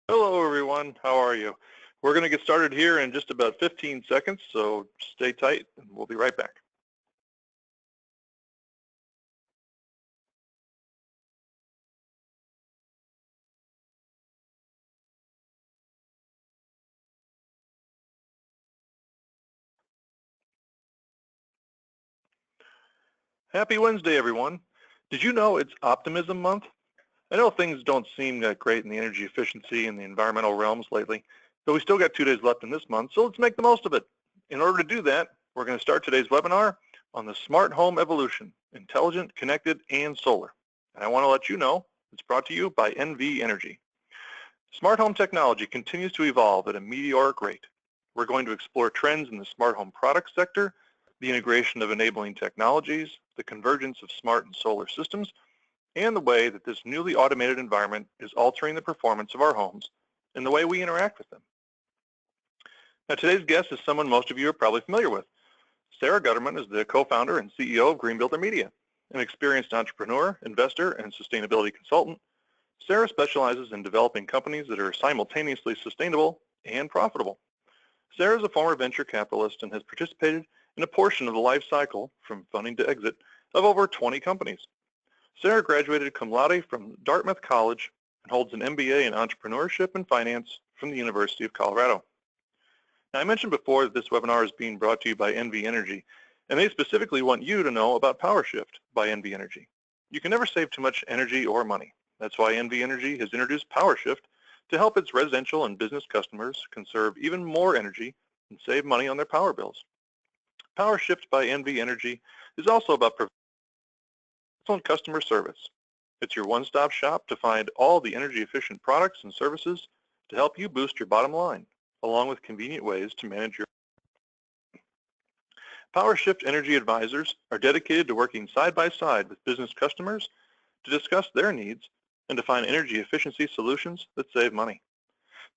Hello everyone, how are you? We're going to get started here in just about 15 seconds, so stay tight and we'll be right back. Happy Wednesday everyone. Did you know it's Optimism Month? I know things don't seem that great in the energy efficiency and the environmental realms lately, but we still got 2 days left in this month, so let's make the most of it. In order to do that, we're going to start today's webinar on the smart home evolution, intelligent, connected, and solar. And I want to let you know it's brought to you by NV Energy. Smart home technology continues to evolve at a meteoric rate. We're going to explore trends in the smart home product sector, the integration of enabling technologies, the convergence of smart and solar systems, and the way that this newly automated environment is altering the performance of our homes and the way we interact with them. Now, today's guest is someone most of you are probably familiar with. Sarah Gutterman is the co-founder and CEO of Greenbuilder Media, an experienced entrepreneur, investor, and sustainability consultant. Sarah specializes in developing companies that are simultaneously sustainable and profitable. Sarah is a former venture capitalist and has participated in a portion of the life cycle, from funding to exit, of over 20 companies. Sarah graduated cum laude from Dartmouth College and holds an MBA in entrepreneurship and finance from the University of Colorado. Now, I mentioned before that this webinar is being brought to you by NV Energy, and they specifically want you to know about PowerShift by NV Energy. You can never save too much energy or money. That's why NV Energy has introduced PowerShift to help its residential and business customers conserve even more energy and save money on their power bills. PowerShift by NV Energy is also about excellent customer service. It's your one-stop shop to find all the energy-efficient products and services to help you boost your bottom line, along with convenient ways to manage your PowerShift Energy Advisors are dedicated to working side by side with business customers to discuss their needs and to find energy efficiency solutions that save money.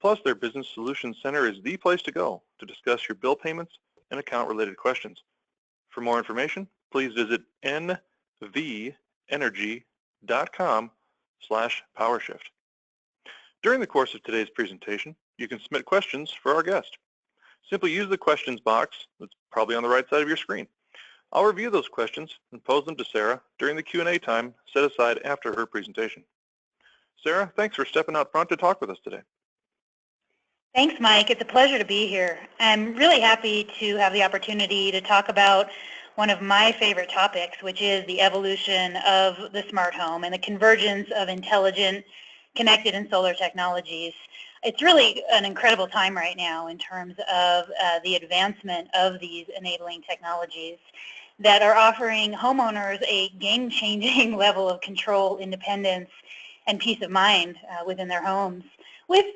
Plus, their Business Solutions Center is the place to go to discuss your bill payments and account-related questions. For more information, please visit nvenergy.com/PowerShift. During the course of today's presentation, you can submit questions for our guest. Simply use the questions box that's probably on the right side of your screen. I'll review those questions and pose them to Sarah during the Q&A time set aside after her presentation. Sarah, thanks for stepping out front to talk with us today. Thanks, Mike. It's a pleasure to be here. I'm really happy to have the opportunity to talk about one of my favorite topics, which is the evolution of the smart home and the convergence of intelligent, connected, and solar technologies. It's really an incredible time right now in terms of the advancement of these enabling technologies that are offering homeowners a game-changing level of control, independence, and peace of mind within their homes, with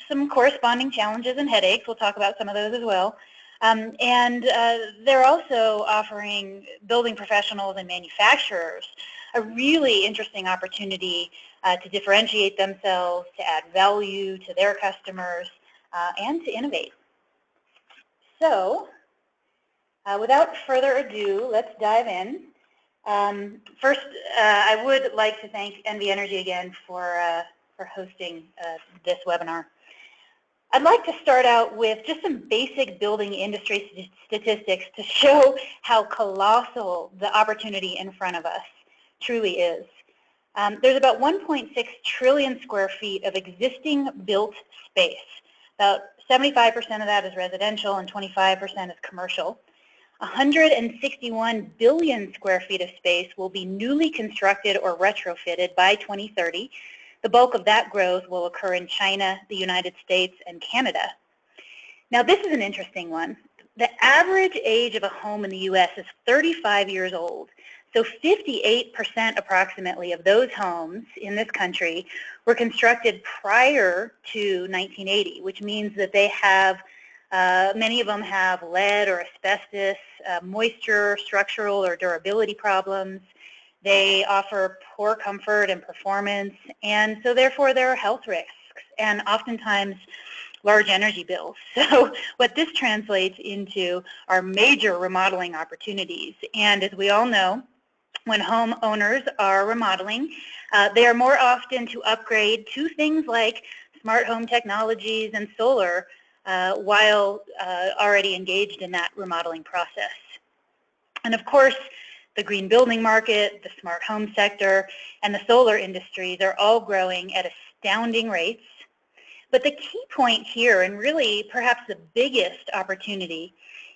some corresponding challenges and headaches. We'll talk about some of those as well. They're also offering building professionals and manufacturers a really interesting opportunity to differentiate themselves, to add value to their customers, and to innovate. So, without further ado, let's dive in. First, I would like to thank NV Energy again for hosting this webinar. I'd like to start out with just some basic building industry statistics to show how colossal the opportunity in front of us truly is. There's about 1.6 trillion square feet of existing built space. About 75% of that is residential and 25% is commercial. 161 billion square feet of space will be newly constructed or retrofitted by 2030. The bulk of that growth will occur in China, the United States, and Canada. Now, this is an interesting one. The average age of a home in the U.S. is 35 years old. So 58% approximately of those homes in this country were constructed prior to 1980, which means that they have, many of them have lead or asbestos, moisture, structural or durability problems. They offer poor comfort and performance, and so therefore there are health risks and oftentimes large energy bills. So what this translates into are major remodeling opportunities. And as we all know, when homeowners are remodeling, they are more often to upgrade to things like smart home technologies and solar while already engaged in that remodeling process. And of course, the green building market, the smart home sector, and the solar industries are all growing at astounding rates. But the key point here, and really perhaps the biggest opportunity,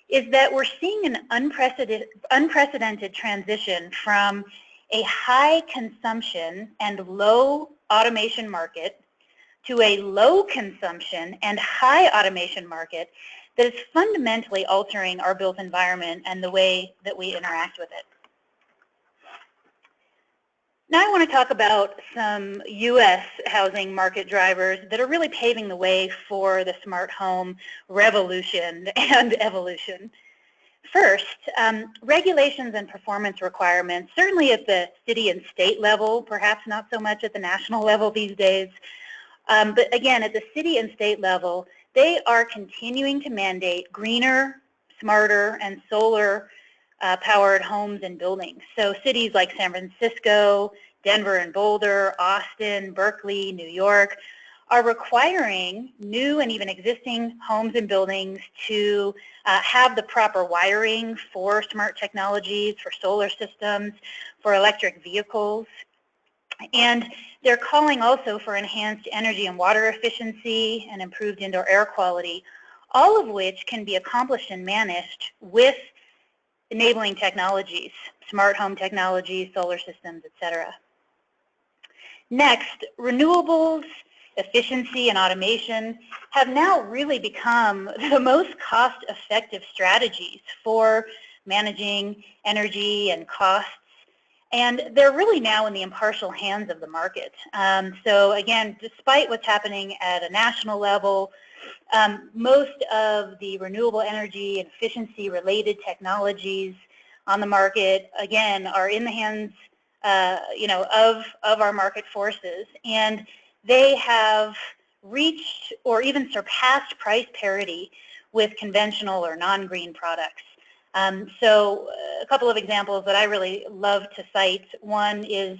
is that we're seeing an unprecedented transition from a high consumption and low automation market to a low consumption and high automation market that is fundamentally altering our built environment and the way that we interact with it. Now I want to talk about some U.S. housing market drivers that are really paving the way for the smart home revolution and evolution. First, regulations and performance requirements, certainly at the city and state level, perhaps not so much at the national level these days, but again, at the city and state level, they are continuing to mandate greener, smarter, and solar powered homes and buildings. So cities like San Francisco, Denver and Boulder, Austin, Berkeley, New York are requiring new and even existing homes and buildings to have the proper wiring for smart technologies, for solar systems, for electric vehicles. And they're calling also for enhanced energy and water efficiency and improved indoor air quality, all of which can be accomplished and managed with enabling technologies, smart home technologies, solar systems, etc. Next, renewables, efficiency, and automation have now really become the most cost-effective strategies for managing energy and costs, and they're really now in the impartial hands of the market. So again, despite what's happening at a national level, most of the renewable energy and efficiency related technologies on the market, again, are in the hands of our market forces, and they have reached or even surpassed price parity with conventional or non-green products. So a couple of examples that I really love to cite. One is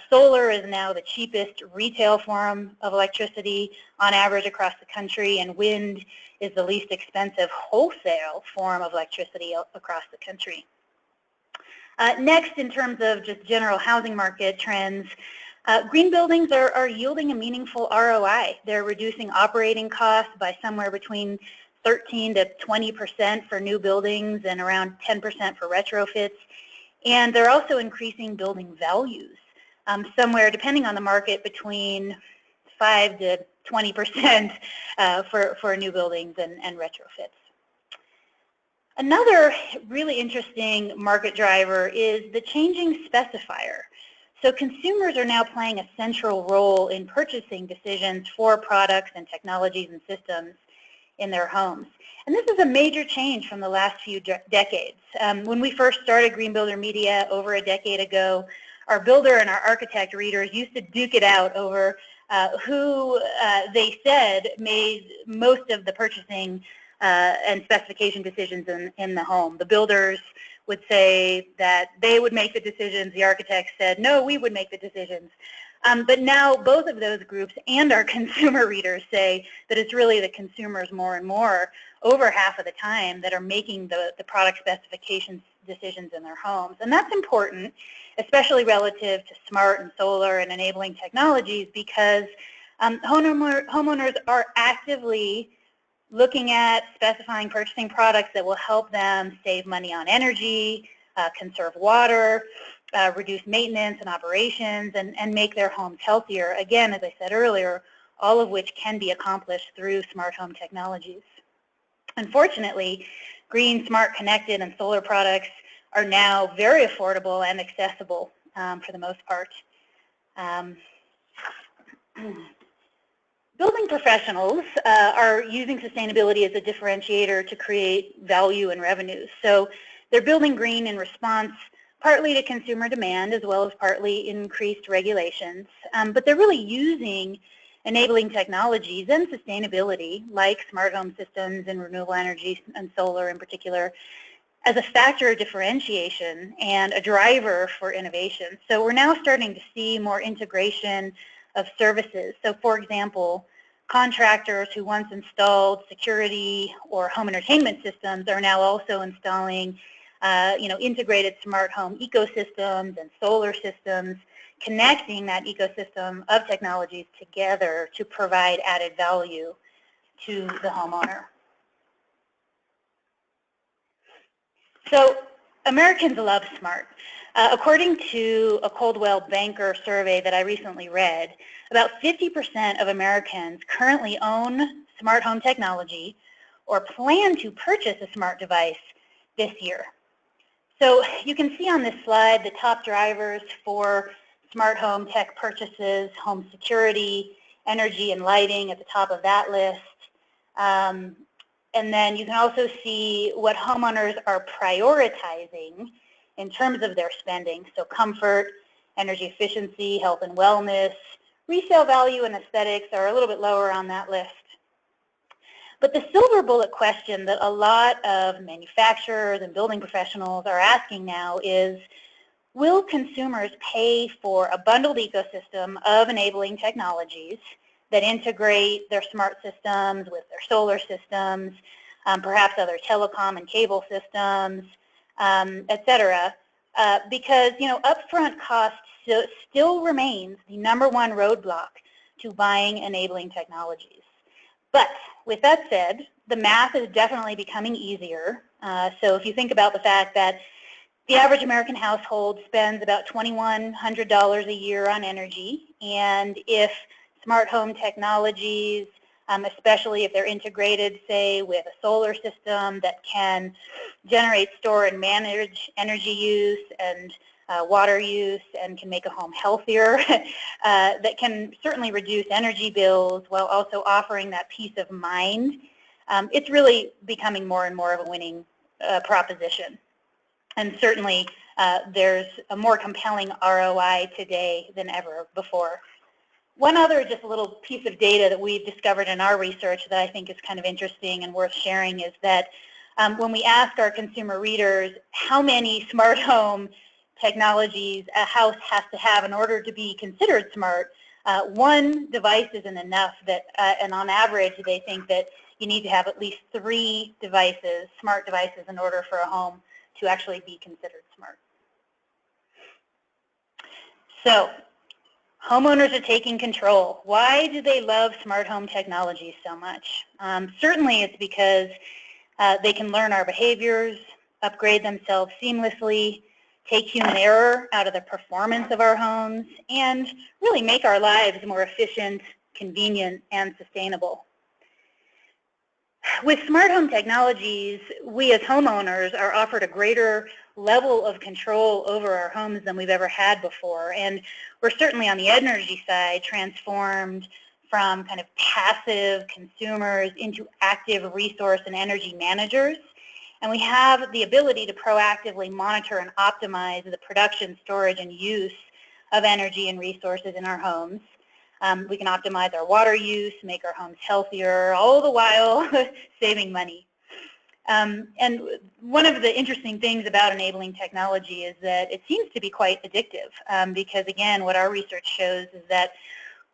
solar is now the cheapest retail form of electricity on average across the country, and wind is the least expensive wholesale form of electricity across the country. Next, in terms of just general housing market trends, green buildings are yielding a meaningful ROI. They're reducing operating costs by somewhere between 13 to 20% for new buildings and around 10% for retrofits. And they're also increasing building values, somewhere, depending on the market, between 5 to 20% for new buildings and retrofits. Another really interesting market driver is the changing specifier. So consumers are now playing a central role in purchasing decisions for products and technologies and systems in their homes. And this is a major change from the last few decades. When we first started Green Builder Media over a decade ago, our builder and our architect readers used to duke it out over who they said made most of the purchasing and specification decisions in the home. The builders would say that they would make the decisions. The architects said, no, we would make the decisions. But now both of those groups and our consumer readers say that it's really the consumers more and more, over half of the time, that are making the product specifications decisions in their homes. And that's important, especially relative to smart and solar and enabling technologies, because homeowners are actively looking at specifying purchasing products that will help them save money on energy, conserve water, reduce maintenance and operations, and make their homes healthier. Again, as I said earlier, all of which can be accomplished through smart home technologies. Unfortunately, green, smart, connected, and solar products are now very affordable and accessible for the most part. Building professionals are using sustainability as a differentiator to create value and revenues. So they're building green in response partly to consumer demand as well as partly increased regulations. But they're really using enabling technologies and sustainability, like smart home systems and renewable energy and solar in particular, as a factor of differentiation and a driver for innovation. So we're now starting to see more integration of services. So for example, Contractors who once installed security or home entertainment systems are now also installing integrated smart home ecosystems and solar systems, connecting that ecosystem of technologies together to provide added value to the homeowner. So Americans love smart. According to a Coldwell Banker survey that I recently read, about 50% of Americans currently own smart home technology or plan to purchase a smart device this year. So you can see on this slide the top drivers for smart home tech purchases: home security, energy and lighting at the top of that list. And then you can also see what homeowners are prioritizing in terms of their spending. So comfort, energy efficiency, health and wellness, resale value and aesthetics are a little bit lower on that list. But the silver bullet question that a lot of manufacturers and building professionals are asking now is, will consumers pay for a bundled ecosystem of enabling technologies that integrate their smart systems with their solar systems, perhaps other telecom and cable systems, et cetera, because upfront cost still remains the #1 roadblock to buying enabling technologies. But with that said, the math is definitely becoming easier. So if you think about the fact that the average American household spends about $2,100 a year on energy, and if smart home technologies, especially if they're integrated, say, with a solar system that can generate, store, and manage energy use and water use and can make a home healthier, that can certainly reduce energy bills while also offering that peace of mind, it's really becoming more and more of a winning proposition. And certainly there's a more compelling ROI today than ever before. One other just a little piece of data that we've discovered in our research that I think is kind of interesting and worth sharing is that when we ask our consumer readers how many smart home technologies a house has to have in order to be considered smart, one device isn't enough, and on average they think that you need to have at least 3 devices, smart devices, in order for a home to actually be considered smart. So homeowners are taking control. Why do they love smart home technology so much? Certainly it's because they can learn our behaviors, upgrade themselves seamlessly, take human error out of the performance of our homes, and really make our lives more efficient, convenient, and sustainable. With smart home technologies, we as homeowners are offered a greater level of control over our homes than we've ever had before. And we're certainly on the energy side transformed from kind of passive consumers into active resource and energy managers. And we have the ability to proactively monitor and optimize the production, storage, and use of energy and resources in our homes. We can optimize our water use, make our homes healthier, all the while saving money. And one of the interesting things about enabling technology is that it seems to be quite addictive because, again, what our research shows is that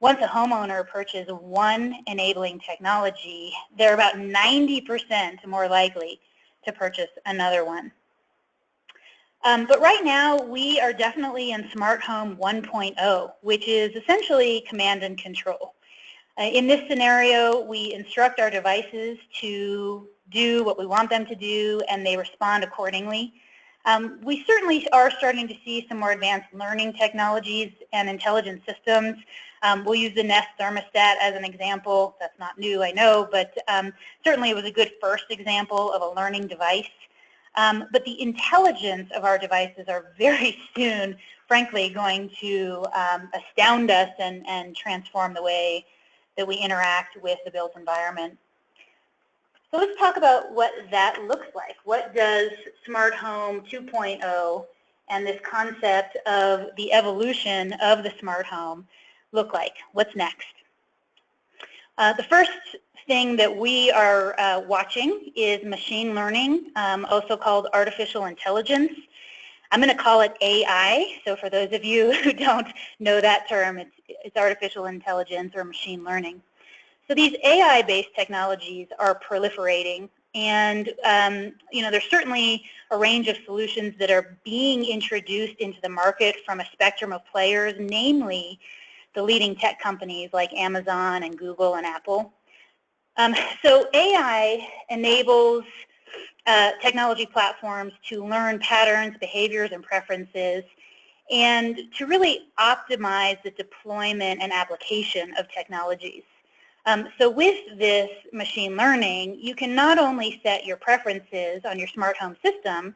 once a homeowner purchases one enabling technology, they're about 90% more likely to purchase another one. But right now, we are definitely in Smart Home 1.0, which is essentially command and control. In this scenario, we instruct our devices to do what we want them to do, and they respond accordingly. We certainly are starting to see some more advanced learning technologies and intelligent systems. We'll use the Nest thermostat as an example. That's not new, I know, but certainly it was a good first example of a learning device. But the intelligence of our devices are very soon, frankly, going to astound us and transform the way that we interact with the built environment. So let's talk about what that looks like. What does Smart Home 2.0 and this concept of the evolution of the smart home look like? What's next? The first thing that we are watching is machine learning, also called artificial intelligence. I'm going to call it AI. So for those of you who don't know that term, it's artificial intelligence or machine learning. So these AI-based technologies are proliferating, and there's certainly a range of solutions that are being introduced into the market from a spectrum of players, namely the leading tech companies like Amazon and Google and Apple. So AI enables technology platforms to learn patterns, behaviors, and preferences, and to really optimize the deployment and application of technologies. So with this machine learning, you can not only set your preferences on your smart home system,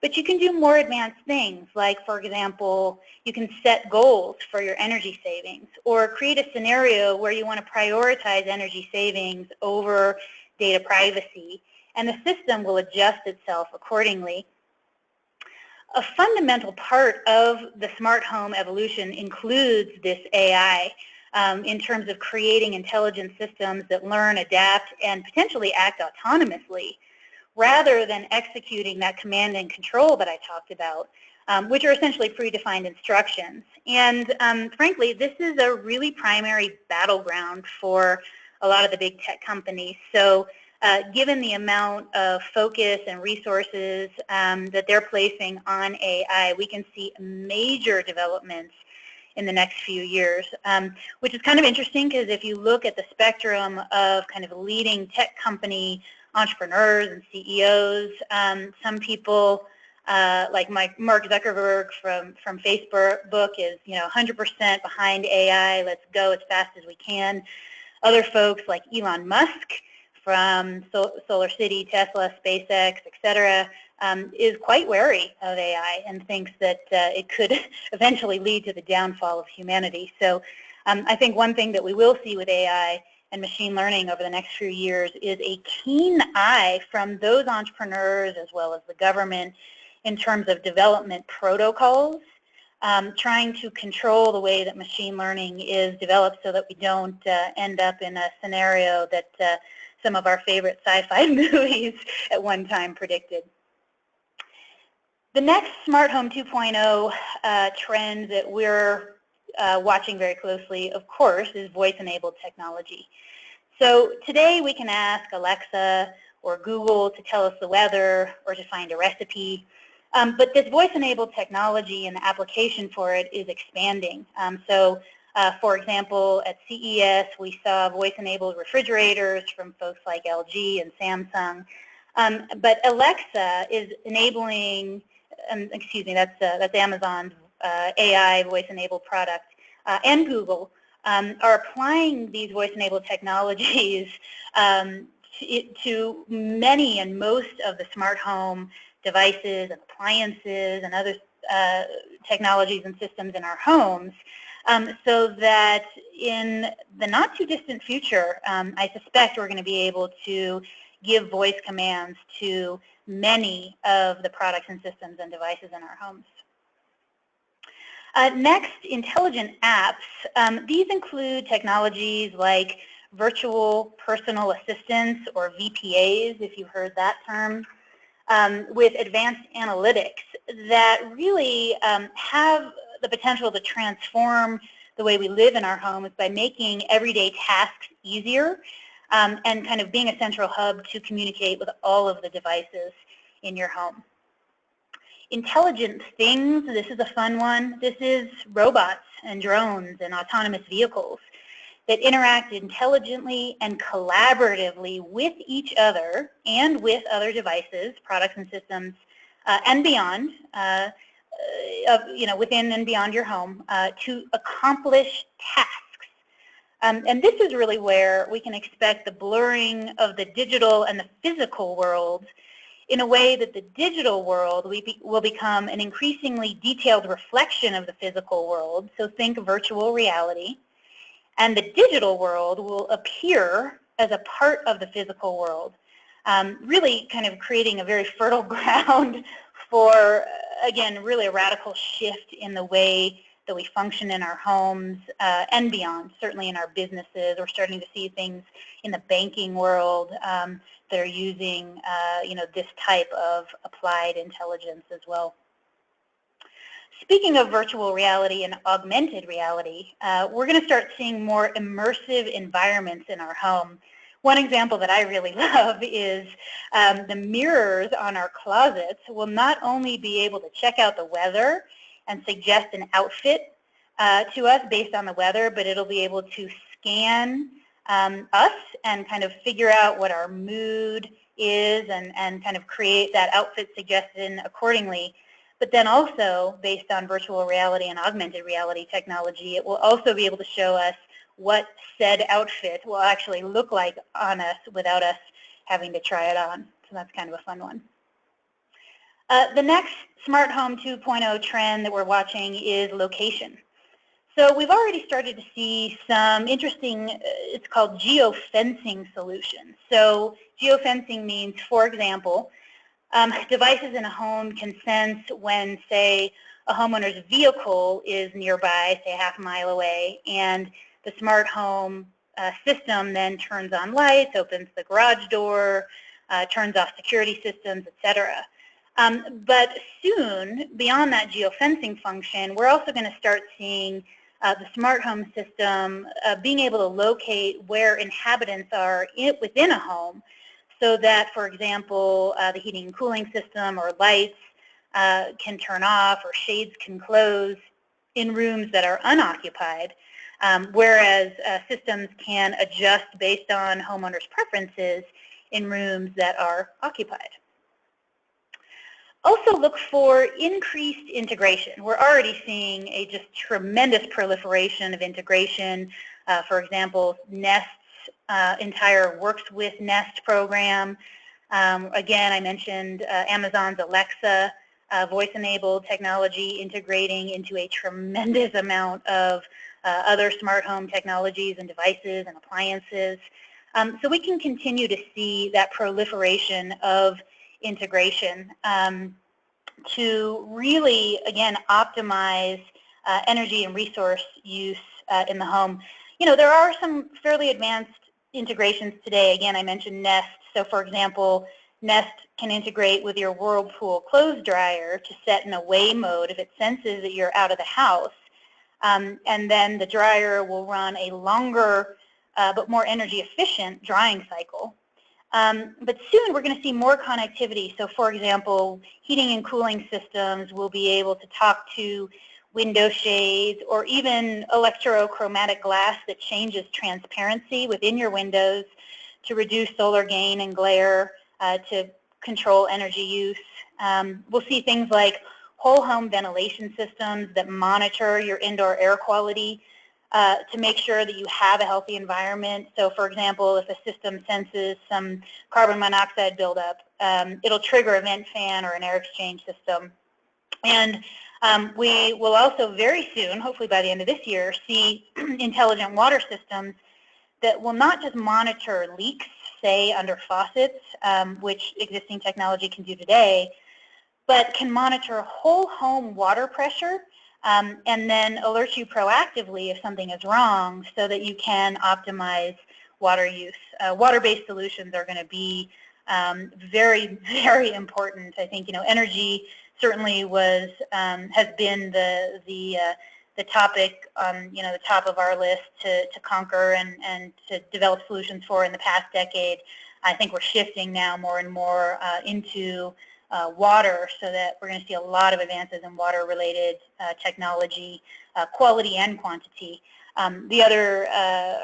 but you can do more advanced things, like, for example, you can set goals for your energy savings or create a scenario where you want to prioritize energy savings over data privacy, and the system will adjust itself accordingly. A fundamental part of the smart home evolution includes this AI in terms of creating intelligent systems that learn, adapt, and potentially act autonomously, rather than executing that command and control that I talked about, which are essentially predefined instructions. And frankly, this is a really primary battleground for a lot of the big tech companies. So given the amount of focus and resources that they're placing on AI, we can see major developments in the next few years, which is kind of interesting because if you look at the spectrum of kind of leading tech company entrepreneurs and CEOs, some people like Mark Zuckerberg from Facebook is 100% behind AI. Let's go as fast as we can. Other folks like Elon Musk from Solar City, Tesla, SpaceX, etc., is quite wary of AI and thinks that it could eventually lead to the downfall of humanity. So I think one thing that we will see with AI and machine learning over the next few years is a keen eye from those entrepreneurs as well as the government in terms of development protocols, trying to control the way that machine learning is developed so that we don't end up in a scenario that some of our favorite sci-fi movies at one time predicted. The next Smart Home 2.0 trend that we're watching very closely, of course, is voice-enabled technology. So today we can ask Alexa or Google to tell us the weather or to find a recipe. But this voice-enabled technology and the application for it is expanding. For example, at CES, we saw voice-enabled refrigerators from folks like LG and Samsung. But Alexa is enabling, that's Amazon's AI voice-enabled product, and Google are applying these voice-enabled technologies to many and most of the smart home devices and appliances and other technologies and systems in our homes, so that in the not too distant future, I suspect we're going to be able to give voice commands to many of the products and systems and devices in our homes. Next, intelligent apps. These include technologies like virtual personal assistants, or VPAs, if you've heard that term, with advanced analytics that really have the potential to transform the way we live in our homes by making everyday tasks easier and kind of being a central hub to communicate with all of the devices in your home. Intelligent things, this is a fun one. This is robots and drones and autonomous vehicles that interact intelligently and collaboratively with each other and with other devices, products and systems, and beyond, within and beyond your home to accomplish tasks. And this is really where we can expect the blurring of the digital and the physical world in a way that the digital world will become an increasingly detailed reflection of the physical world, so think virtual reality, and the digital world will appear as a part of the physical world, really kind of creating a very fertile ground for, again, really a radical shift in the way that we function in our homes and beyond, certainly in our businesses. We're starting to see things in the banking world that are using this type of applied intelligence as well. Speaking of virtual reality and augmented reality, we're going to start seeing more immersive environments in our home. One example that I really love is the mirrors on our closets will not only be able to check out the weather and suggest an outfit to us based on the weather, but it'll be able to scan us and kind of figure out what our mood is and kind of create that outfit suggestion accordingly. But then also, based on virtual reality and augmented reality technology, it will also be able to show us what said outfit will actually look like on us without us having to try it on. So that's kind of a fun one. The next smart home 2.0 trend that we're watching is location. So we've already started to see some interesting, it's called geofencing solutions. So geofencing means, for example, devices in a home can sense when, say, a homeowner's vehicle is nearby, say half a mile away, and the smart home system then turns on lights, opens the garage door, turns off security systems, etc. But soon, beyond that geofencing function, we're also going to start seeing the smart home system being able to locate where inhabitants are within a home, so that, for example, the heating and cooling system or lights can turn off or shades can close in rooms that are unoccupied, whereas systems can adjust based on homeowners' preferences in rooms that are occupied. Also look for increased integration. We're already seeing a just tremendous proliferation of integration. For example, Nest's entire Works with Nest program. Again, I mentioned Amazon's Alexa voice-enabled technology integrating into a tremendous amount of other smart home technologies and devices and appliances. So we can continue to see that proliferation of integration to really, again, optimize energy and resource use in the home. You know, there are some fairly advanced integrations today. Again, I mentioned Nest. So, for example, Nest can integrate with your Whirlpool clothes dryer to set an away mode if it senses that you're out of the house. And then the dryer will run a longer but more energy efficient drying cycle. But soon we're going to see more connectivity. So, for example, heating and cooling systems will be able to talk to window shades or even electrochromatic glass that changes transparency within your windows to reduce solar gain and glare, to control energy use. We'll see things like whole home ventilation systems that monitor your indoor air quality to make sure that you have a healthy environment. So, for example, if a system senses some carbon monoxide buildup, it'll trigger a vent fan or an air exchange system. And we will also very soon, hopefully by the end of this year, see intelligent water systems that will not just monitor leaks, say under faucets, which existing technology can do today, but can monitor whole home water pressure and then alert you proactively if something is wrong so that you can optimize water use. Water-based solutions are going to be very, very important. I think, you know, energy certainly was has been the topic on, you know, the top of our list to conquer and to develop solutions for in the past decade. I think we're shifting now more and more into water, so that we're going to see a lot of advances in water-related technology, quality and quantity. The other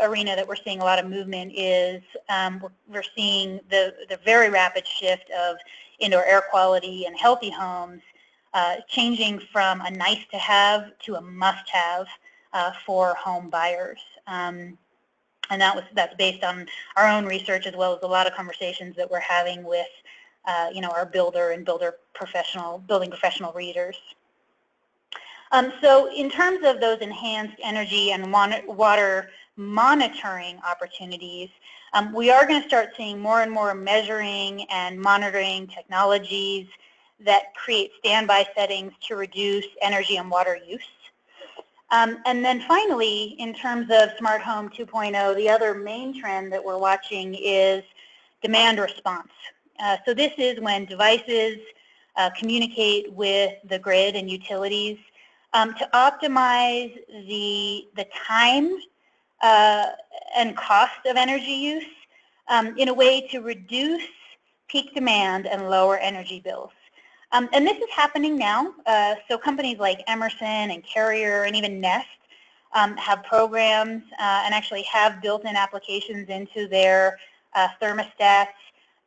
arena that we're seeing a lot of movement is we're seeing the very rapid shift of indoor air quality and healthy homes changing from a nice-to-have to a must-have for home buyers. And that's based on our own research, as well as a lot of conversations that we're having with you know, our builder and building professional readers. So in terms of those enhanced energy and water monitoring opportunities, we are going to start seeing more and more measuring and monitoring technologies that create standby settings to reduce energy and water use. And then finally, in terms of Smart Home 2.0, the other main trend that we're watching is demand response. So this is when devices communicate with the grid and utilities to optimize the time and cost of energy use in a way to reduce peak demand and lower energy bills. And this is happening now. So companies like Emerson and Carrier and even Nest have programs and actually have built-in applications into their thermostats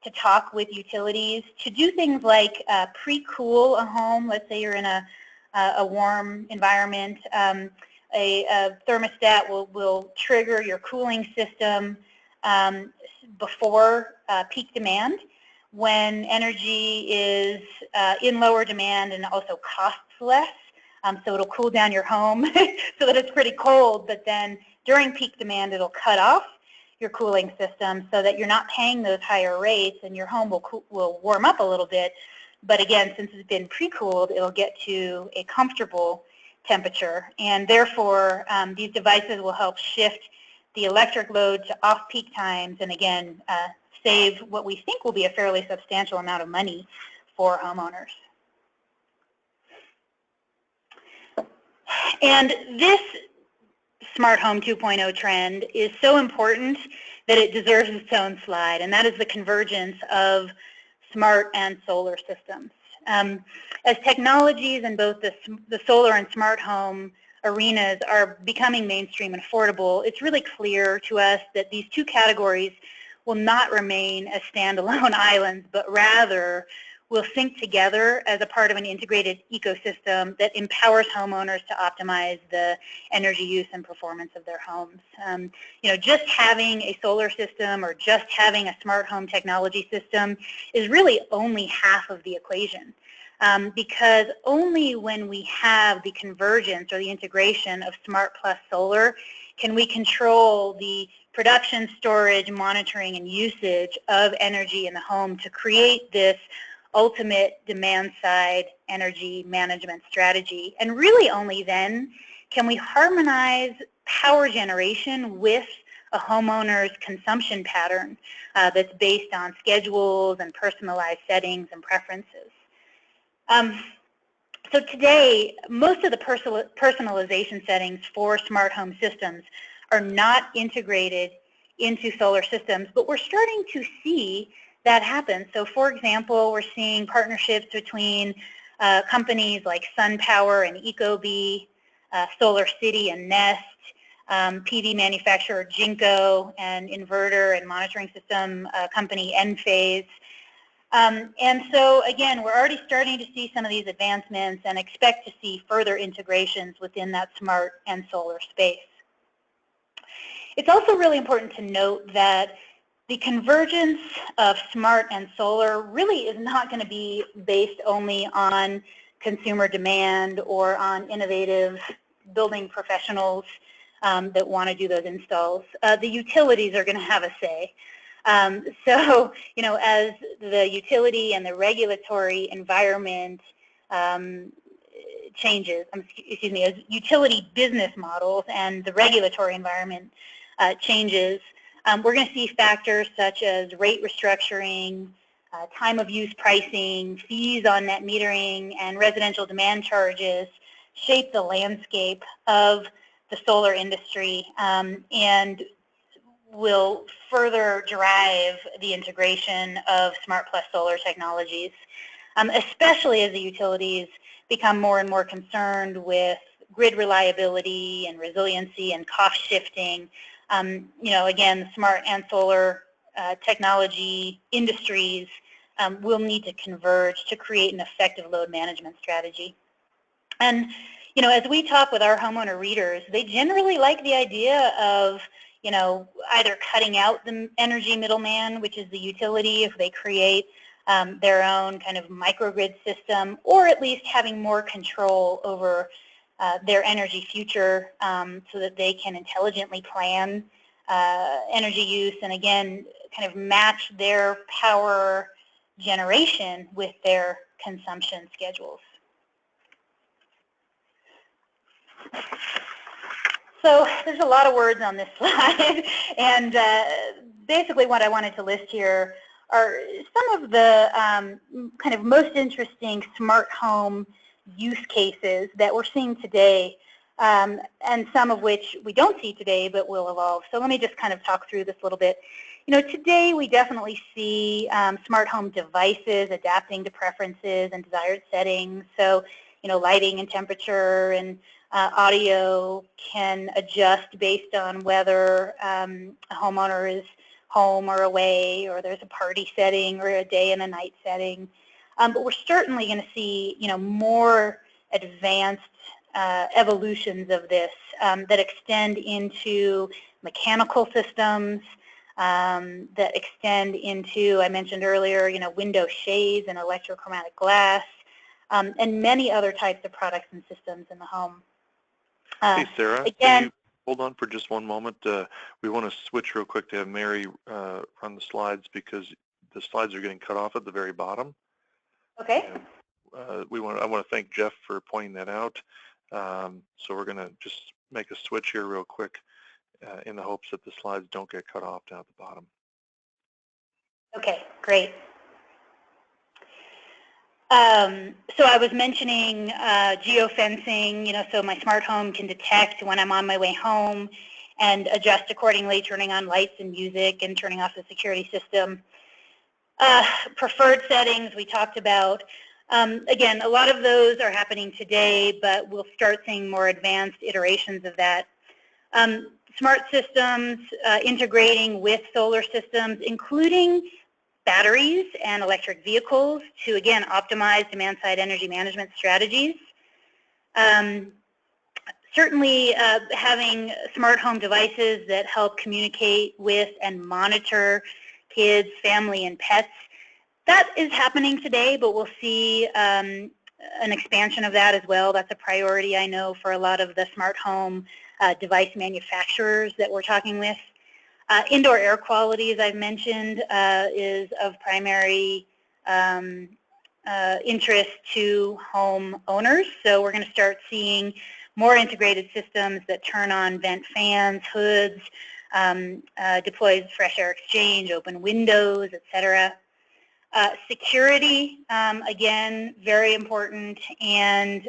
to talk with utilities to do things like pre-cool a home. Let's say you're in a warm environment. A thermostat will trigger your cooling system before peak demand when energy is in lower demand and also costs less. So it'll cool down your home so that it's pretty cold, but then during peak demand it'll cut off your cooling system so that you're not paying those higher rates and your home will warm up a little bit. But again, since it's been pre-cooled, it'll get to a comfortable temperature, and therefore these devices will help shift the electric load to off-peak times and again save what we think will be a fairly substantial amount of money for homeowners. And this Smart Home 2.0 trend is so important that it deserves its own slide, and that is the convergence of smart and solar systems. As technologies in both the solar and smart home arenas are becoming mainstream and affordable, it's really clear to us that these two categories will not remain as standalone islands, but rather will sync together as a part of an integrated ecosystem that empowers homeowners to optimize the energy use and performance of their homes. You know, just having a solar system or just having a smart home technology system is really only half of the equation. Because only when we have the convergence or the integration of smart plus solar can we control the production, storage, monitoring, and usage of energy in the home to create this ultimate demand-side energy management strategy. And really only then can we harmonize power generation with a homeowner's consumption pattern that's based on schedules and personalized settings and preferences. So today, most of the personalization settings for smart home systems are not integrated into solar systems, but we're starting to see that happen. So for example, we're seeing partnerships between companies like SunPower and Ecobee, Solar City and Nest, PV manufacturer Jinko, and inverter and monitoring system company Enphase. And so again, we're already starting to see some of these advancements and expect to see further integrations within that smart and solar space. It's also really important to note that the convergence of smart and solar really is not going to be based only on consumer demand or on innovative building professionals that want to do those installs. The utilities are going to have a say. So, you know, as the utility and the regulatory environment changes, excuse me, as utility business models and the regulatory environment changes, we're going to see factors such as rate restructuring, time of use pricing, fees on net metering, and residential demand charges shape the landscape of the solar industry and will further drive the integration of smart plus solar technologies, especially as the utilities become more and more concerned with grid reliability and resiliency and cost shifting. You know, again, the smart and solar technology industries will need to converge to create an effective load management strategy. And, you know, as we talk with our homeowner readers, they generally like the idea of, you know, either cutting out the energy middleman, which is the utility, if they create their own kind of microgrid system, or at least having more control over their energy future so that they can intelligently plan energy use and, again, kind of match their power generation with their consumption schedules. So there's a lot of words on this slide, and basically what I wanted to list here are some of the kind of most interesting smart home use cases that we're seeing today, and some of which we don't see today but will evolve. So let me just kind of talk through this a little bit. Today we definitely see smart home devices adapting to preferences and desired settings. So, lighting and temperature and audio can adjust based on whether a homeowner is home or away, or there's a party setting or a day and a night setting. But we're certainly going to see, more advanced evolutions of this that extend into mechanical systems, that extend into, I mentioned earlier, window shades and electrochromatic glass, and many other types of products and systems in the home. Hey, Sarah, again, can you hold on for just one moment? We want to switch real quick to have Mary run the slides because the slides are getting cut off at the very bottom. Okay. And, I want to thank Jeff for pointing that out. So we're going to just make a switch here real quick in the hopes that the slides don't get cut off down at the bottom. Okay, great. So I was mentioning geofencing, so my smart home can detect when I'm on my way home and adjust accordingly, turning on lights and music and turning off the security system. Preferred settings we talked about. Again, a lot of those are happening today, but we'll start seeing more advanced iterations of that. Smart systems integrating with solar systems, including batteries and electric vehicles to, again, optimize demand-side energy management strategies. Certainly having smart home devices that help communicate with and monitor kids, family, and pets. That is happening today, but we'll see an expansion of that as well. That's a priority, I know, for a lot of the smart home device manufacturers that we're talking with. Indoor air quality, as I've mentioned, is of primary interest to homeowners. So we're going to start seeing more integrated systems that turn on vent fans, hoods, deploys fresh air exchange, open windows, etc. Security, again, very important, and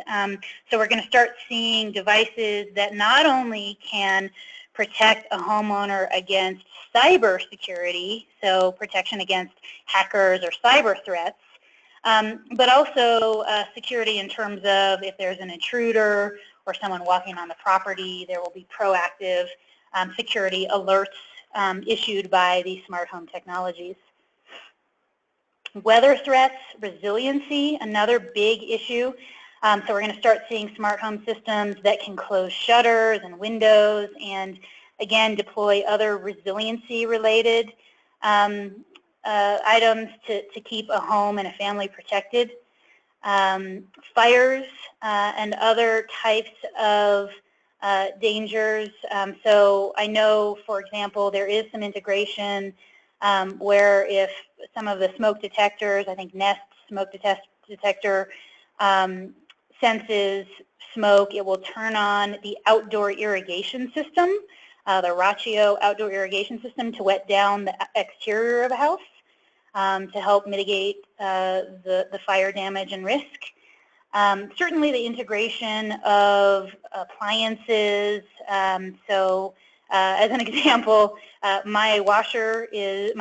so we're going to start seeing devices that not only can protect a homeowner against cyber security, so protection against hackers or cyber threats, but also security in terms of if there's an intruder or someone walking on the property, there will be proactive security alerts issued by these smart home technologies. Weather threats, resiliency, another big issue. So we're going to start seeing smart home systems that can close shutters and windows and, again, deploy other resiliency-related items to keep a home and a family protected. Fires and other types of dangers. So I know, for example, there is some integration where if some of the smoke detectors, I think Nest smoke detector, senses smoke, it will turn on the outdoor irrigation system, the Ratio outdoor irrigation system, to wet down the exterior of a house to help mitigate the fire damage and risk. Certainly the integration of appliances. So as an example, my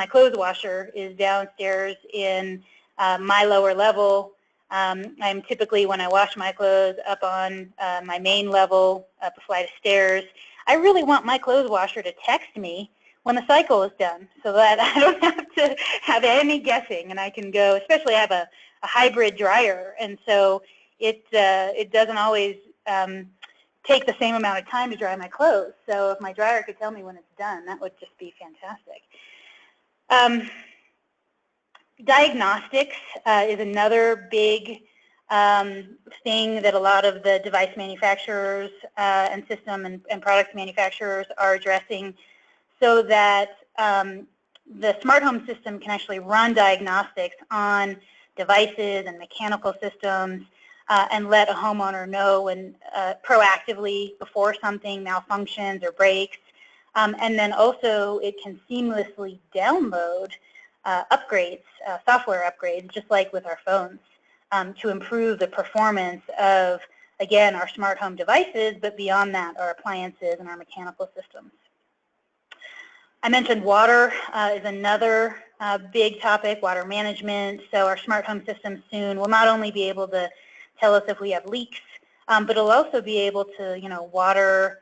clothes washer is downstairs in my lower level. I'm typically, when I wash my clothes, up on my main level, up a flight of stairs. I really want my clothes washer to text me when the cycle is done so that I don't have to have any guessing, and I can go, especially I have a hybrid dryer, and so it doesn't always take the same amount of time to dry my clothes. So if my dryer could tell me when it's done, that would just be fantastic. Diagnostics is another big thing that a lot of the device manufacturers and system and product manufacturers are addressing, so that the smart home system can actually run diagnostics on devices and mechanical systems and let a homeowner know when proactively before something malfunctions or breaks. And then also it can seamlessly download upgrades, software upgrades, just like with our phones. to improve the performance of, again, our smart home devices, but beyond that, our appliances and our mechanical systems. I mentioned water is another big topic, water management. So our smart home system soon will not only be able to tell us if we have leaks, but it'll also be able to, water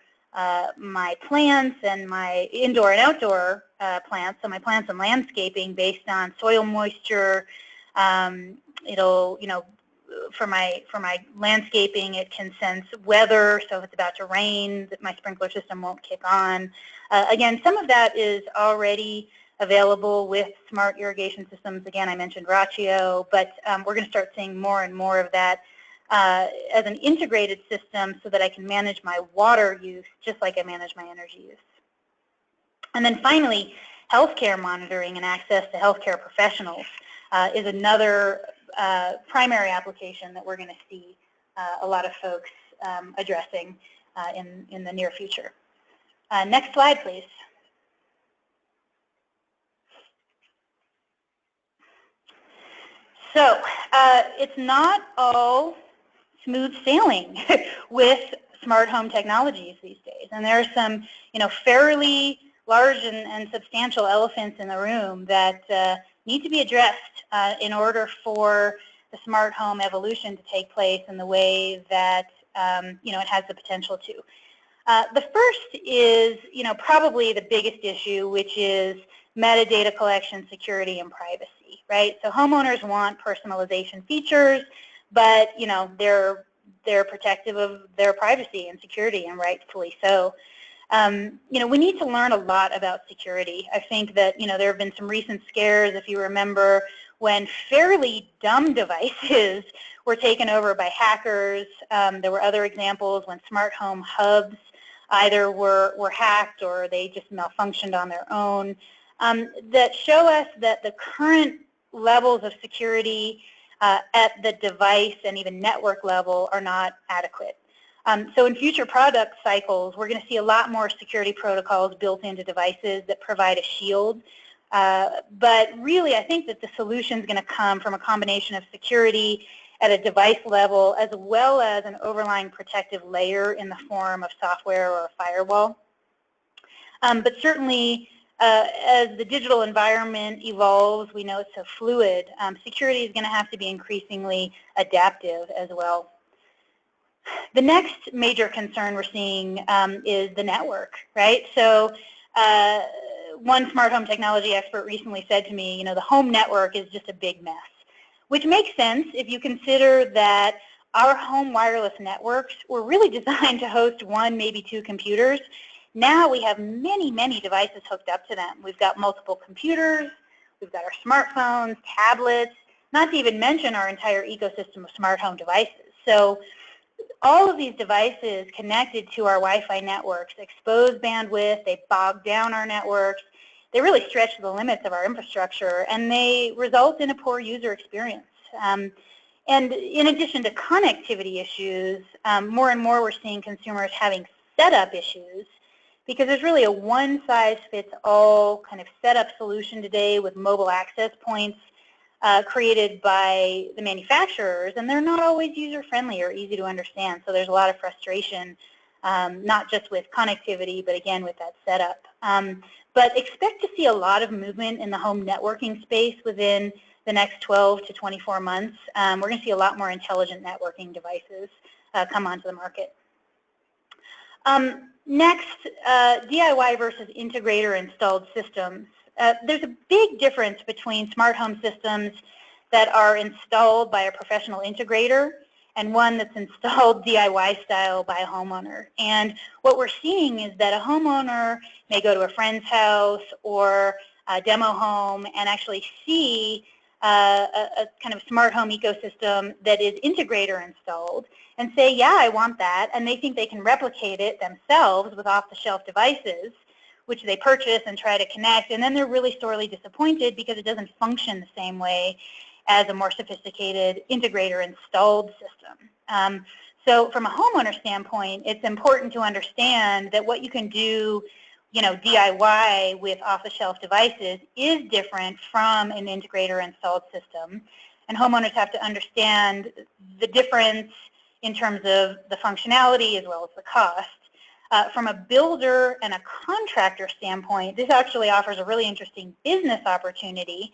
my plants and my indoor and outdoor plants, so my plants and landscaping based on soil moisture. It'll, for my landscaping, it can sense weather, so if it's about to rain, that my sprinkler system won't kick on. Again, some of that is already available with smart irrigation systems. Again, I mentioned Ratio, but we're going to start seeing more and more of that as an integrated system so that I can manage my water use just like I manage my energy use. And then finally, healthcare monitoring and access to healthcare professionals is another primary application that we're going to see a lot of folks addressing in the near future. Next slide, please. So it's not all smooth sailing with smart home technologies these days, and there are some, fairly large and substantial elephants in the room that need to be addressed in order for the smart home evolution to take place in the way that it has the potential to. The first is, probably the biggest issue, which is metadata collection, security, and privacy, right? So homeowners want personalization features, but they're protective of their privacy and security, and rightfully so. We need to learn a lot about security. I think that there have been some recent scares, if you remember, when fairly dumb devices were taken over by hackers. There were other examples when smart home hubs either were hacked or they just malfunctioned on their own, that show us that the current levels of security at the device and even network level are not adequate. So in future product cycles, we're going to see a lot more security protocols built into devices that provide a shield. But really, I think that the solution is going to come from a combination of security at a device level as well as an overlying protective layer in the form of software or a firewall. But certainly, as the digital environment evolves, we know it's so fluid, security is going to have to be increasingly adaptive as well. The next major concern we're seeing is the network, right? So one smart home technology expert recently said to me, the home network is just a big mess, which makes sense if you consider that our home wireless networks were really designed to host one, maybe two computers. Now we have many, many devices hooked up to them. We've got multiple computers, we've got our smartphones, tablets, not to even mention our entire ecosystem of smart home devices. So all of these devices connected to our Wi-Fi networks expose bandwidth, they bog down our networks, they really stretch the limits of our infrastructure, and they result in a poor user experience. And in addition to connectivity issues, more and more we're seeing consumers having setup issues because there's really a one-size-fits-all kind of setup solution today with mobile access points created by the manufacturers, and they're not always user-friendly or easy to understand. So there's a lot of frustration, not just with connectivity, but again with that setup. But expect to see a lot of movement in the home networking space within the next 12 to 24 months. We're going to see a lot more intelligent networking devices come onto the market. Next, DIY versus integrator installed systems. There's a big difference between smart home systems that are installed by a professional integrator and one that's installed DIY style by a homeowner. And what we're seeing is that a homeowner may go to a friend's house or a demo home and actually see a kind of smart home ecosystem that is integrator installed and say, yeah, I want that, and they think they can replicate it themselves with off-the-shelf devices, which they purchase and try to connect, and then they're really sorely disappointed because it doesn't function the same way as a more sophisticated integrator installed system. So from a homeowner standpoint, it's important to understand that what you can do DIY with off-the-shelf devices is different from an integrator installed system. and homeowners have to understand the difference in terms of the functionality as well as the cost. From a builder and a contractor standpoint, this actually offers a really interesting business opportunity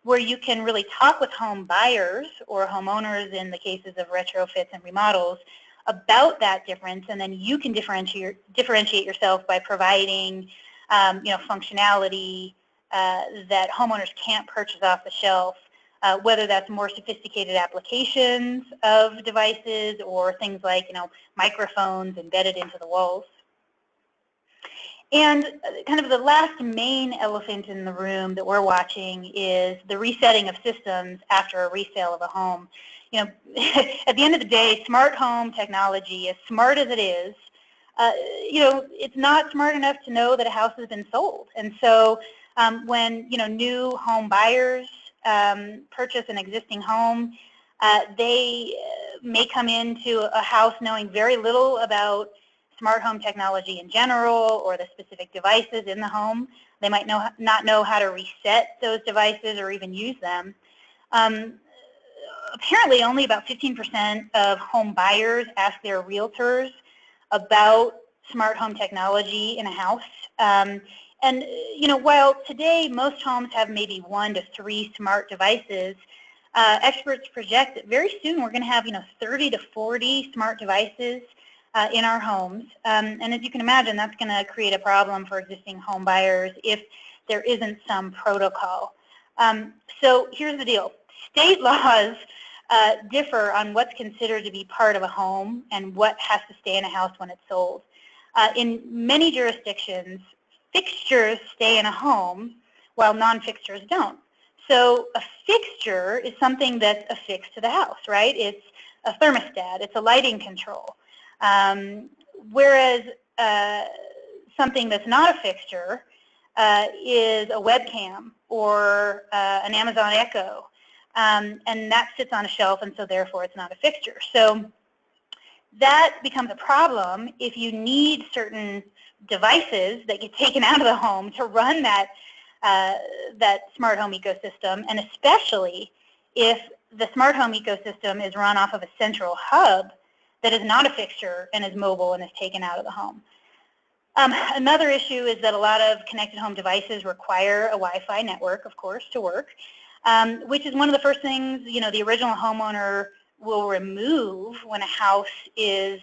where you can really talk with home buyers or homeowners in the cases of retrofits and remodels about that difference, and then you can differentiate yourself by providing functionality that homeowners can't purchase off the shelf, whether that's more sophisticated applications of devices or things like microphones embedded into the walls. And kind of the last main elephant in the room that we're watching is the resetting of systems after a resale of a home. At the end of the day, smart home technology, as smart as it is, it's not smart enough to know that a house has been sold. And so when new home buyers purchase an existing home, they may come into a house knowing very little about smart home technology in general or the specific devices in the home. They might not know how to reset those devices or even use them. Apparently, only about 15% of home buyers ask their realtors about smart home technology in a house. While today most homes have maybe 1 to 3 smart devices, experts project that very soon we're going to have 30 to 40 smart devices in our homes. And as you can imagine, that's going to create a problem for existing home buyers if there isn't some protocol. So here's the deal. State laws differ on what's considered to be part of a home and what has to stay in a house when it's sold. In many jurisdictions, fixtures stay in a home while non-fixtures don't. So a fixture is something that's affixed to the house, right? It's a thermostat, it's a lighting control. Whereas something that's not a fixture is a webcam or an Amazon Echo, and that sits on a shelf, and so therefore it's not a fixture. So that becomes a problem if you need certain devices that get taken out of the home to run that smart home ecosystem, and especially if the smart home ecosystem is run off of a central hub that is not a fixture and is mobile and is taken out of the home. Another issue is that a lot of connected home devices require a Wi-Fi network, of course, to work, which is one of the first things the original homeowner will remove when a house is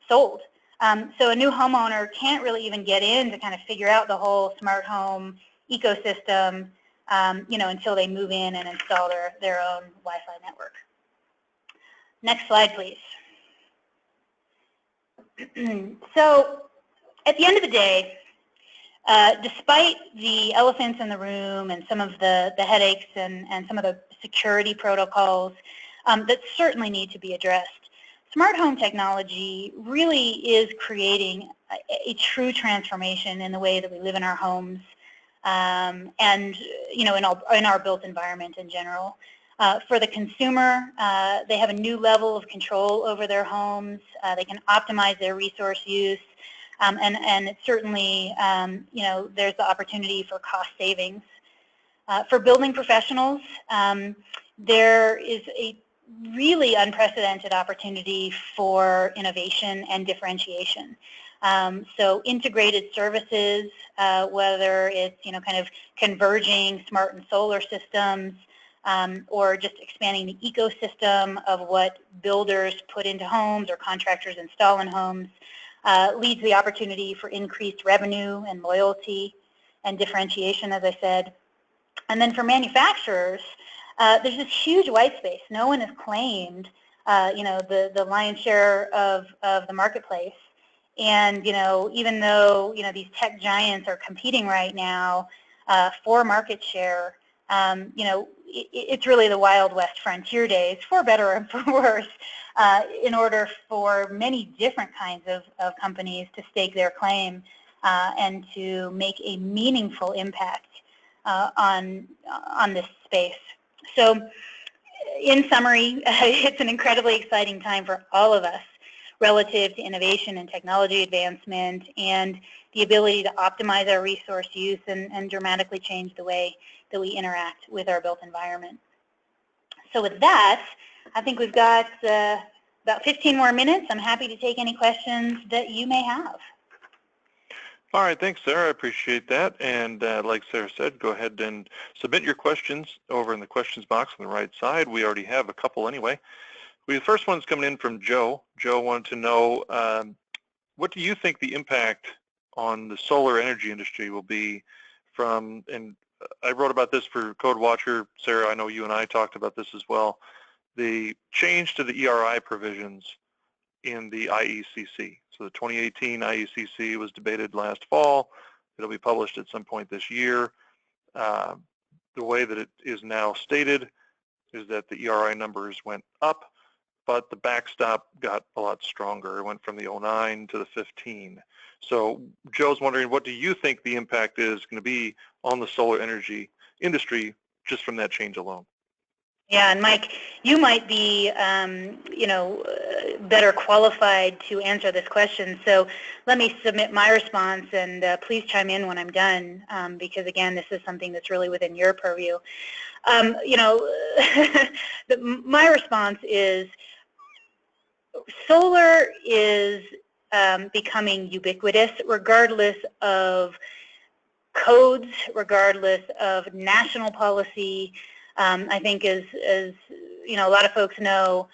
sold. So a new homeowner can't really even get in to kind of figure out the whole smart home ecosystem, until they move in and install their own Wi-Fi network. Next slide, please. So at the end of the day, despite the elephants in the room and some of the headaches and some of the security protocols that certainly need to be addressed, smart home technology really is creating a true transformation in the way that we live in our homes and in our built environment in general. For the consumer, they have a new level of control over their homes. They can optimize their resource use, and it certainly, there's the opportunity for cost savings. For building professionals, there is a really unprecedented opportunity for innovation and differentiation. So integrated services, whether it's kind of converging smart and solar systems, or just expanding the ecosystem of what builders put into homes or contractors install in homes, leads the opportunity for increased revenue and loyalty and differentiation, as I said. And then for manufacturers, there's this huge white space. No one has claimed, the lion's share of the marketplace. And, even though, these tech giants are competing right now for market share, it's really the Wild West frontier days, for better and for worse, in order for many different kinds of companies to stake their claim and to make a meaningful impact on this space. So in summary, it's an incredibly exciting time for all of us relative to innovation and technology advancement and the ability to optimize our resource use and dramatically change the way that we interact with our built environment. So with that, I think we've got about 15 more minutes. I'm happy to take any questions that you may have. All right, thanks, Sarah. I appreciate that. And like Sarah said, go ahead and submit your questions over in the questions box on the right side. We already have a couple anyway. The first one's coming in from Joe. Joe wanted to know, what do you think the impact on the solar energy industry will be from, and I wrote about this for Code Watcher. Sarah, I know you and I talked about this as well, the change to the ERI provisions in the IECC. So the 2018 IECC was debated last fall. It'll be published at some point this year. The way that it is now stated is that the ERI numbers went up, but the backstop got a lot stronger. It went from the 09 to the 15. So Joe's wondering, what do you think the impact is going to be on the solar energy industry just from that change alone? Yeah, and Mike, you might be, better qualified to answer this question. So let me submit my response, and please chime in when I'm done, because again, this is something that's really within your purview. My response is, solar is becoming ubiquitous, regardless of codes, regardless of national policy. I think as a lot of folks know,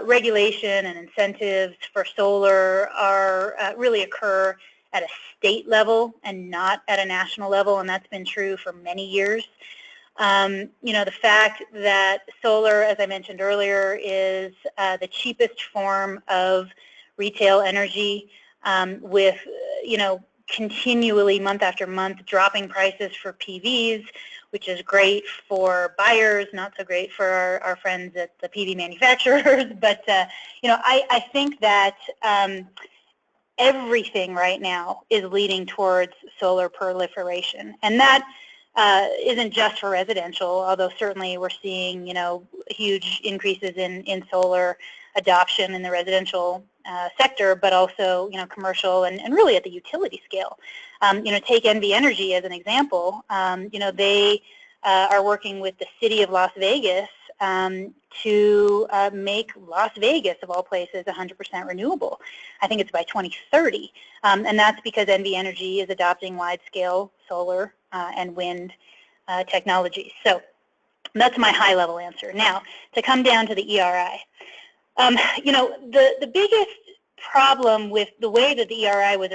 regulation and incentives for solar are really occur at a state level and not at a national level, and that's been true for many years. The fact that solar, as I mentioned earlier, is the cheapest form of retail energy, with continually month after month dropping prices for PVs, which is great for buyers, not so great for our friends at the PV manufacturers. But I think that everything right now is leading towards solar proliferation, and that isn't just for residential, although certainly we're seeing huge increases in solar adoption in the residential sector, but also commercial and really at the utility scale. Take NV Energy as an example. They are working with the city of Las Vegas to make Las Vegas, of all places, 100% renewable. I think it's by 2030, and that's because NV Energy is adopting wide-scale solar and wind technologies. So that's my high-level answer. Now, to come down to the ERI. The biggest problem with the way that the ERI was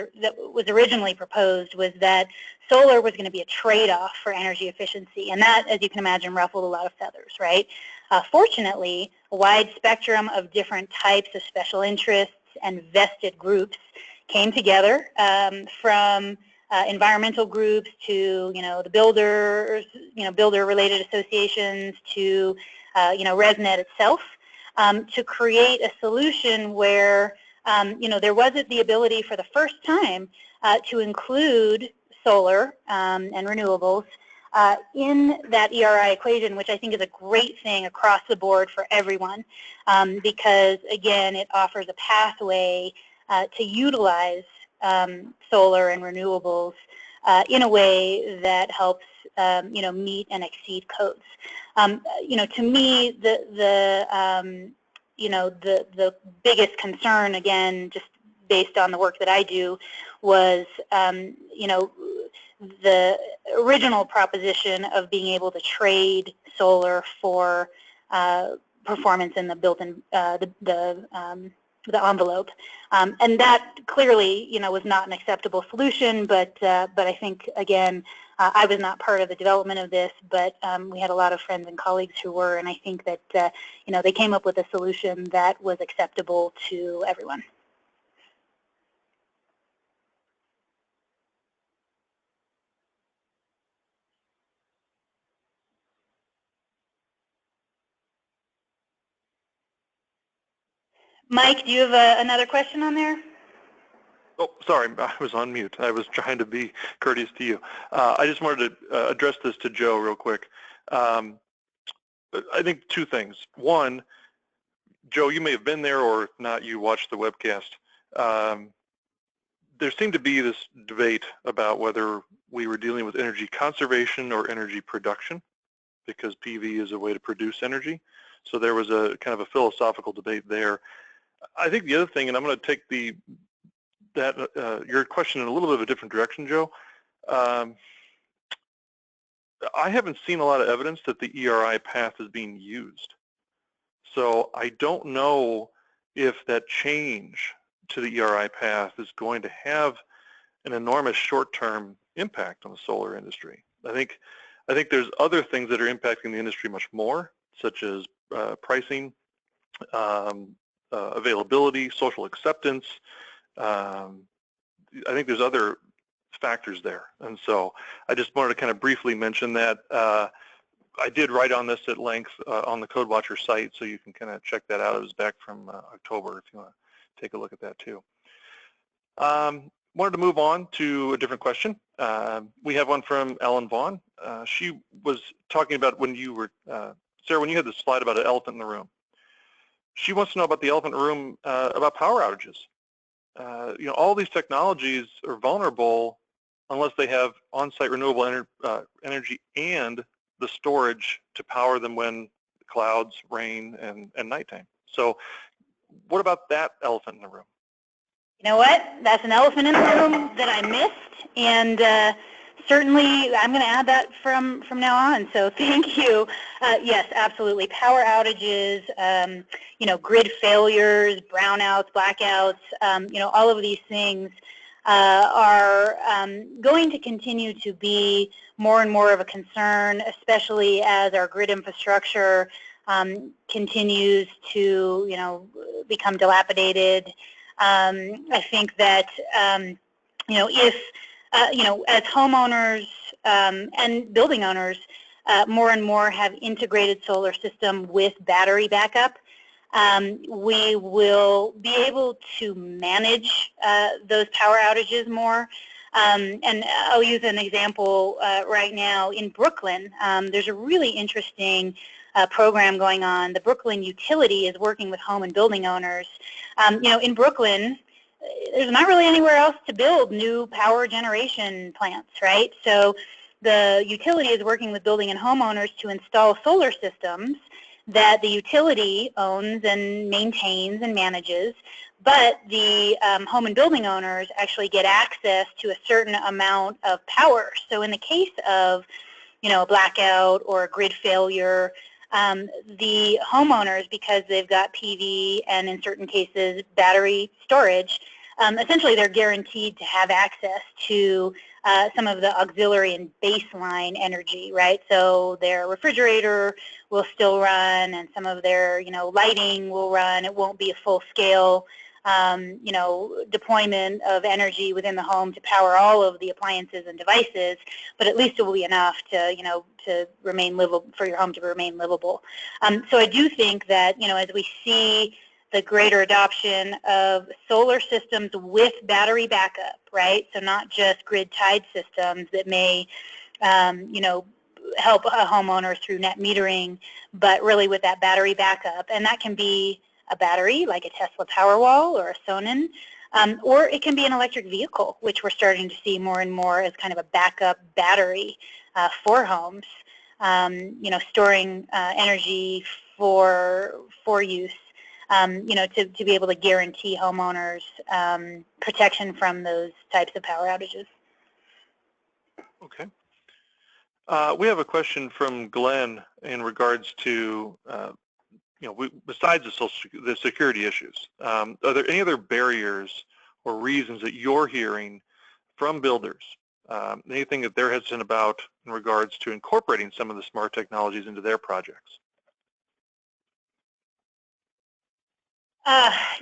originally proposed was that solar was going to be a trade-off for energy efficiency, and that, as you can imagine, ruffled a lot of feathers, right? Fortunately, a wide spectrum of different types of special interests and vested groups came together, from environmental groups to the builders, builder-related associations to ResNet itself, to create a solution where there wasn't the ability for the first time to include solar and renewables in that ERI equation, which I think is a great thing across the board for everyone, because again, it offers a pathway to utilize solar and renewables in a way that helps meet and exceed codes. To me, the biggest concern, again, just based on the work that I do, was the original proposition of being able to trade solar for performance in the built-in the envelope, and that clearly was not an acceptable solution. But I think, again, I was not part of the development of this, but we had a lot of friends and colleagues who were, and I think that they came up with a solution that was acceptable to everyone. Mike, do you have another question on there? Oh, sorry, I was on mute. I was trying to be courteous to you. I just wanted to address this to Joe real quick. I think two things. One, Joe, you may have been there, or if not, you watched the webcast. There seemed to be this debate about whether we were dealing with energy conservation or energy production, because PV is a way to produce energy. So there was a kind of a philosophical debate there. I think the other thing, and I'm going to take your question in a little bit of a different direction, Joe. I haven't seen a lot of evidence that the ERI path is being used. So I don't know if that change to the ERI path is going to have an enormous short-term impact on the solar industry. I think there's other things that are impacting the industry much more, such as pricing, availability, social acceptance. I think there's other factors there. And so I just wanted to kind of briefly mention that. I did write on this at length on the CodeWatcher site, so you can kind of check that out. It was back from October if you want to take a look at that too. Wanted to move on to a different question. We have one from Ellen Vaughn. She was talking about when you were, Sarah, when you had the slide about an elephant in the room. She wants to know about the elephant in the room about power outages. All these technologies are vulnerable unless they have on-site renewable energy and the storage to power them when clouds, rain, and nighttime. So what about that elephant in the room? You know what? That's an elephant in the room that I missed, and certainly I'm going to add that from now on. So thank you. Yes, absolutely. Power outages, grid failures, brownouts, blackouts, all of these things are going to continue to be more and more of a concern, especially as our grid infrastructure continues to, become dilapidated. I think that, if, as homeowners and building owners more and more have integrated solar system with battery backup, we will be able to manage those power outages more. And I'll use an example right now. In Brooklyn, there's a really interesting program going on. The Brooklyn utility is working with home and building owners. In Brooklyn, there's not really anywhere else to build new power generation plants, right? So the utility is working with building and homeowners to install solar systems that the utility owns and maintains and manages, but the home and building owners actually get access to a certain amount of power. So in the case of, a blackout or a grid failure, the homeowners, because they've got PV and in certain cases battery storage, essentially they're guaranteed to have access to some of the auxiliary and baseline energy, right? So their refrigerator will still run and some of their, lighting will run. It won't be a full-scale, deployment of energy within the home to power all of the appliances and devices, but at least it will be enough to, to remain livable, for your home to remain livable. So I do think that, as we see the greater adoption of solar systems with battery backup, right? So not just grid-tied systems that may, help a homeowner through net metering, but really with that battery backup. And that can be a battery like a Tesla Powerwall or a Sonnen, or it can be an electric vehicle, which we're starting to see more and more as kind of a backup battery for homes, storing energy for use. To be able to guarantee homeowners protection from those types of power outages. Okay. We have a question from Glenn in regards to, besides the security issues, are there any other barriers or reasons that you're hearing from builders? Anything that they're hesitant about in regards to incorporating some of the smart technologies into their projects?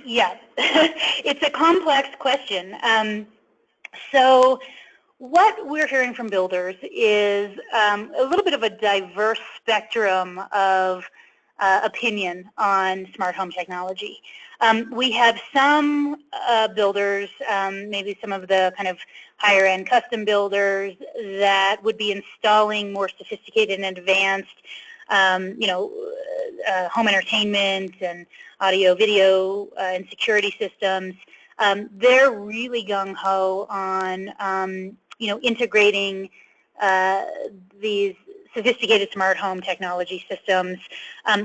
Yeah, it's a complex question. So what we're hearing from builders is a little bit of a diverse spectrum of opinion on smart home technology. We have some builders, maybe some of the kind of higher end custom builders that would be installing more sophisticated and advanced home entertainment and audio, video, and security systems. They're really gung-ho on, integrating these sophisticated smart home technology systems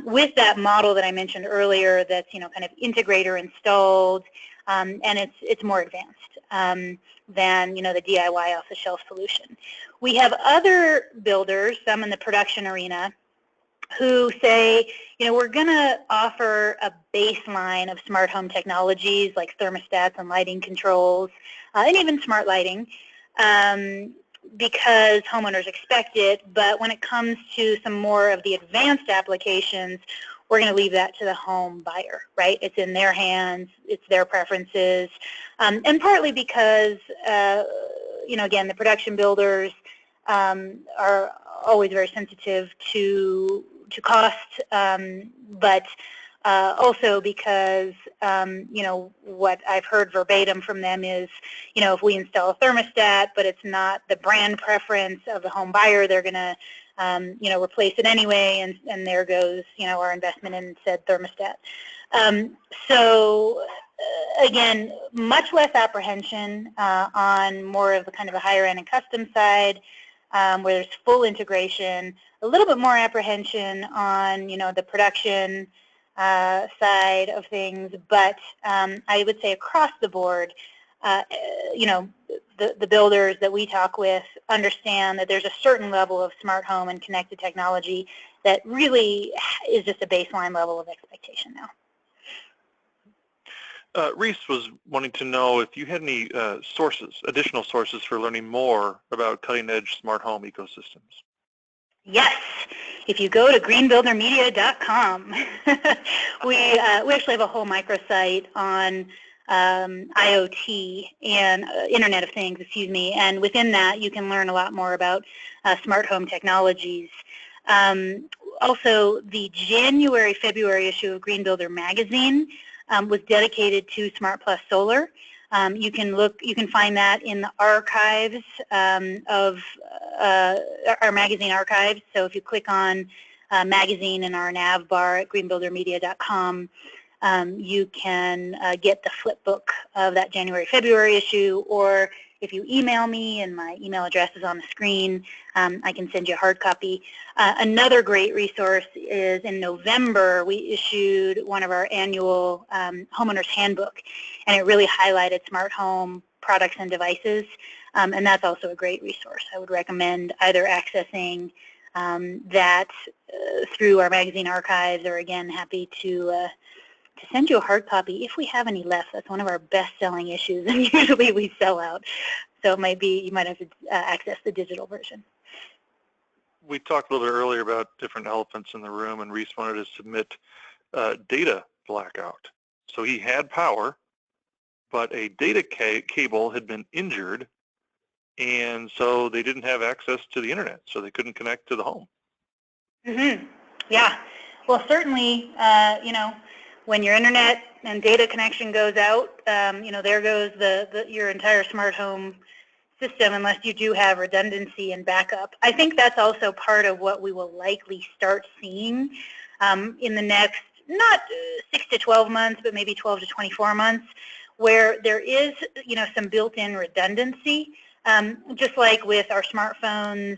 with that model that I mentioned earlier that's, kind of integrator installed, and it's more advanced than, the DIY off-the-shelf solution. We have other builders, some in the production arena, who say, we're going to offer a baseline of smart home technologies like thermostats and lighting controls, and even smart lighting, because homeowners expect it. But when it comes to some more of the advanced applications, we're going to leave that to the home buyer, right? It's in their hands, it's their preferences, and partly because, again, the production builders are always very sensitive to cost, but also because, what I've heard verbatim from them is, if we install a thermostat, but it's not the brand preference of the home buyer, they're going to, replace it anyway, and there goes, our investment in said thermostat. So, again, much less apprehension on more of the kind of a higher end and custom side, where there's full integration, a little bit more apprehension on, the production side of things, but I would say across the board, the builders that we talk with understand that there's a certain level of smart home and connected technology that really is just a baseline level of expectation now. Reese was wanting to know if you had any additional sources for learning more about cutting-edge smart home ecosystems. Yes. If you go to greenbuildermedia.com, we actually have a whole microsite on IoT and Internet of Things, and within that you can learn a lot more about smart home technologies. Also, the January-February issue of Green Builder magazine was dedicated to Smart Plus Solar. You can find that in the archives of our magazine archives. So if you click on magazine in our nav bar at greenbuildermedia.com, you can get the flip book of that January-February issue, or if you email me, and my email address is on the screen, I can send you a hard copy. Another great resource is in November, we issued one of our annual homeowners handbook, and it really highlighted smart home products and devices, and that's also a great resource. I would recommend either accessing that through our magazine archives, or again, happy to send you a hard copy if we have any left. That's one of our best-selling issues, and usually we sell out. So it might be, you might have to access the digital version. We talked a little bit earlier about different elephants in the room, and Reese wanted to submit data blackout. So he had power, but a data cable had been injured, and so they didn't have access to the internet, so they couldn't connect to the home. Mm-hmm. Yeah. Well, certainly, when your internet and data connection goes out, there goes your entire smart home system, unless you do have redundancy and backup. I think that's also part of what we will likely start seeing in the next, not 6 to 12 months, but maybe 12 to 24 months, where there is, some built-in redundancy. Just like with our smartphones,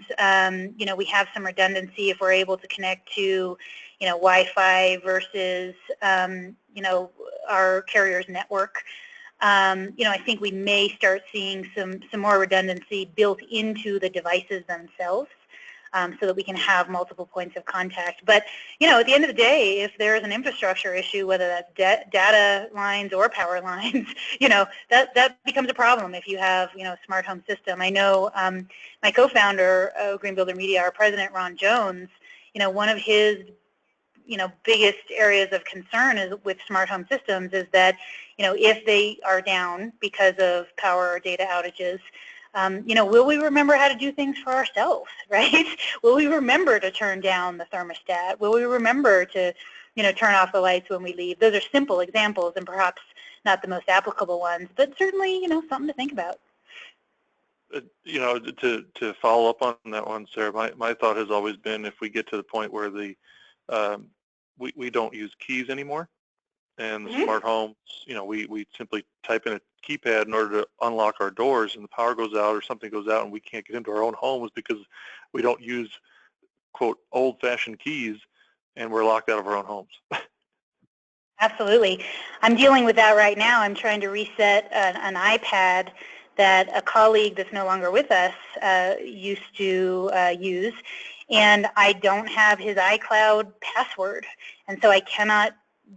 we have some redundancy if we're able to connect to, Wi-Fi versus, our carrier's network. I think we may start seeing some more redundancy built into the devices themselves, so that we can have multiple points of contact. But, at the end of the day, if there is an infrastructure issue, whether that's data lines or power lines, that becomes a problem if you have, a smart home system. I know my co-founder of Green Builder Media, our president, Ron Jones, one of his biggest areas of concern is with smart home systems is that, if they are down because of power or data outages, will we remember how to do things for ourselves, right? Will we remember to turn down the thermostat? Will we remember to, turn off the lights when we leave? Those are simple examples and perhaps not the most applicable ones, but certainly, something to think about. To follow up on that one, Sarah, my thought has always been if we get to the point where we don't use keys anymore, and the smart homes, we simply type in a keypad in order to unlock our doors, and the power goes out or something goes out and we can't get into our own homes because we don't use quote, old-fashioned keys, and we're locked out of our own homes. Absolutely. I'm dealing with that right now. I'm trying to reset an iPad that a colleague that's no longer with us used to use, and I don't have his iCloud password, and so I cannot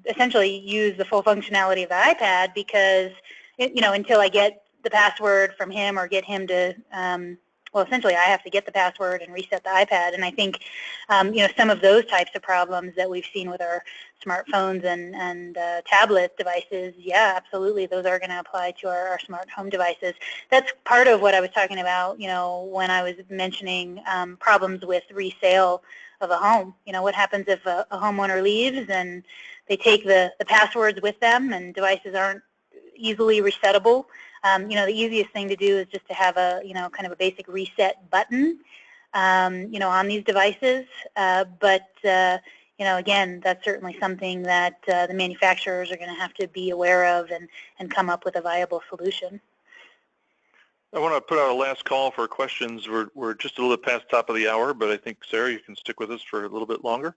essentially use the full functionality of the iPad because, until I get the password from him or get him to, well, essentially I have to get the password and reset the iPad. And I think, some of those types of problems that we've seen with our smartphones and tablet devices, yeah, absolutely, those are going to apply to our smart home devices. That's part of what I was talking about, when I was mentioning problems with resale of a home. What happens if a homeowner leaves and they take the passwords with them and devices aren't easily resettable? The easiest thing to do is just to have a, kind of a basic reset button, on these devices. But again, that's certainly something that the manufacturers are going to have to be aware of and come up with a viable solution. I want to put out a last call for questions. We're just a little bit past the top of the hour, but I think, Sarah, you can stick with us for a little bit longer.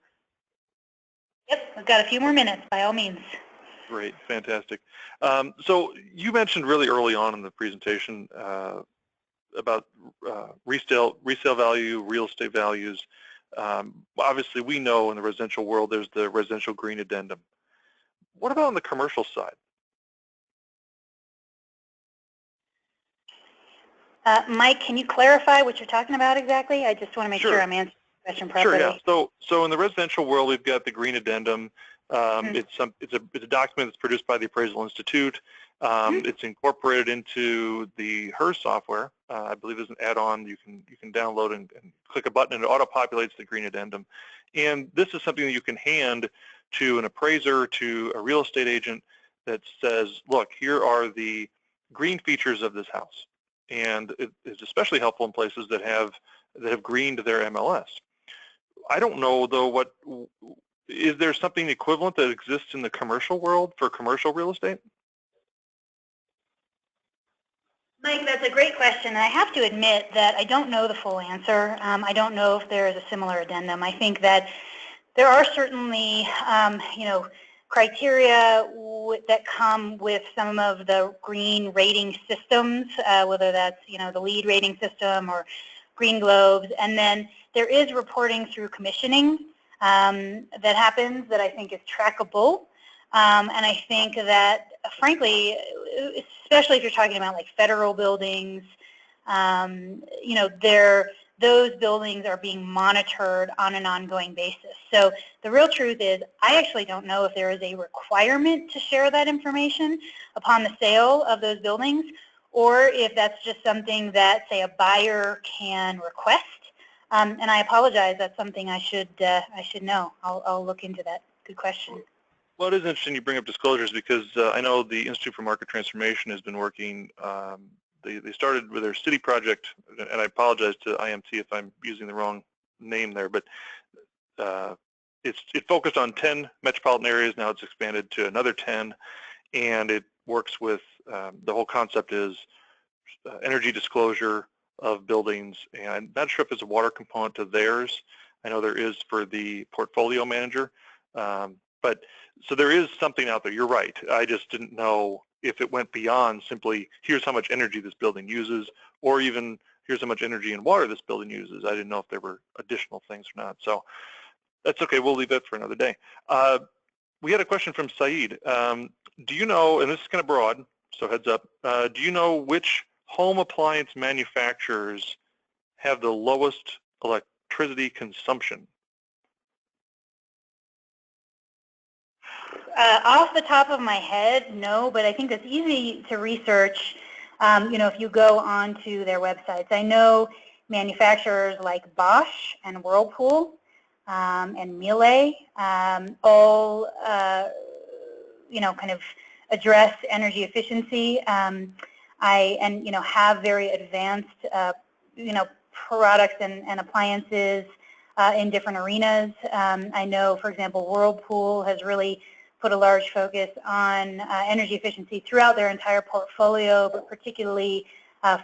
Yep, we've got a few more minutes, by all means. Great, fantastic. So you mentioned really early on in the presentation about resale value, real estate values. Obviously, we know in the residential world there's the residential green addendum. What about on the commercial side? Mike, can you clarify what you're talking about exactly? I just want to make sure I'm answering the question properly. Sure, yeah. So in the residential world, we've got the green addendum. It's a document that's produced by the Appraisal Institute. It's incorporated into the HERS software. I believe there's an add-on you can download and click a button and it auto-populates the green addendum. And this is something that you can hand to an appraiser, to a real estate agent that says, look, here are the green features of this house. And it is especially helpful in places that have greened their MLS. I don't know though is there something equivalent that exists in the commercial world for commercial real estate? Mike, that's a great question. I have to admit that I don't know the full answer. I don't know if there is a similar addendum. I think that there are certainly, criteria that come with some of the green rating systems, whether that's, the LEED rating system or Green Globes. And then there is reporting through commissioning that happens that I think is trackable. And I think that, frankly, especially if you're talking about like federal buildings, those buildings are being monitored on an ongoing basis. So the real truth is I actually don't know if there is a requirement to share that information upon the sale of those buildings, or if that's just something that, say, a buyer can request. And I apologize, that's something I should know. I'll look into that. Good question. Well, it is interesting you bring up disclosures because I know the Institute for Market Transformation has been working, they started with their city project, and I apologize to IMT if I'm using the wrong name there, but it focused on 10 metropolitan areas. Now it's expanded to another 10, and it works with, the whole concept is energy disclosure of buildings, and I'm not sure if it's a water component to theirs. I know there is for the portfolio manager, but so there is something out there. You're right. I just didn't know if it went beyond simply here's how much energy this building uses, or even here's how much energy and water this building uses. I didn't know if there were additional things or not. So that's okay. We'll leave that for another day. We had a question from Saeed. Do you know, and this is kind of broad, so heads up, do you know which home appliance manufacturers have the lowest electricity consumption? Off the top of my head, no, but I think that's easy to research, if you go onto their websites. I know manufacturers like Bosch and Whirlpool and Miele all, kind of address energy efficiency. Have very advanced, products and appliances in different arenas. I know, for example, Whirlpool has really put a large focus on energy efficiency throughout their entire portfolio, but particularly,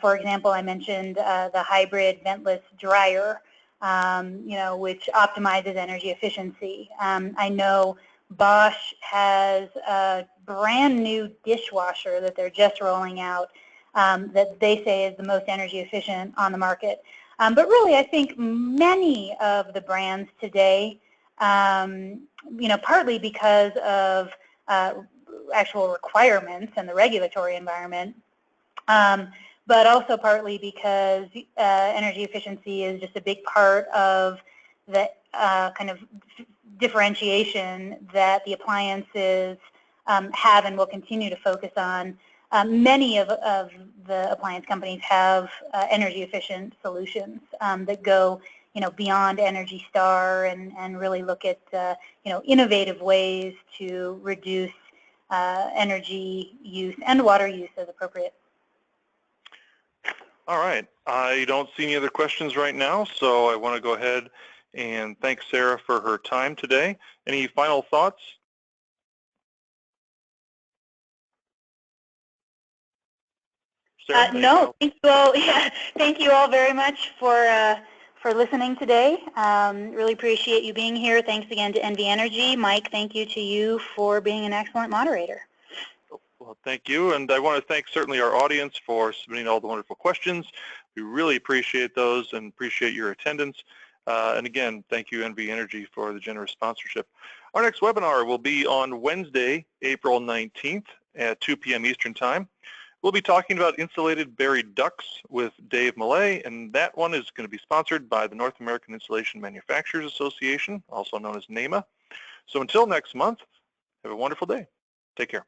for example, I mentioned the hybrid ventless dryer which optimizes energy efficiency. I know Bosch has a brand new dishwasher that they're just rolling out that they say is the most energy efficient on the market. But really, I think many of the brands today, partly because of actual requirements and the regulatory environment, but also partly because energy efficiency is just a big part of the kind of differentiation that the appliances have and will continue to focus on. Many of the appliance companies have energy efficient solutions that go beyond Energy Star and really look at innovative ways to reduce energy use and water use as appropriate. All right. I don't see any other questions right now, so I want to go ahead and thank Sarah for her time today. Any final thoughts? Sarah, no, thank you all. Yeah, thank you all very much for listening today. Really appreciate you being here. Thanks again to NV Energy. Mike, thank you to you for being an excellent moderator. Well, thank you, and I want to thank certainly our audience for submitting all the wonderful questions. We really appreciate those and appreciate your attendance. And again, thank you, NV Energy, for the generous sponsorship. Our next webinar will be on Wednesday, April 19th at 2 p.m. Eastern Time. We'll be talking about insulated buried ducts with Dave Millay, and that one is going to be sponsored by the North American Insulation Manufacturers Association, also known as NAMA. So until next month, have a wonderful day. Take care.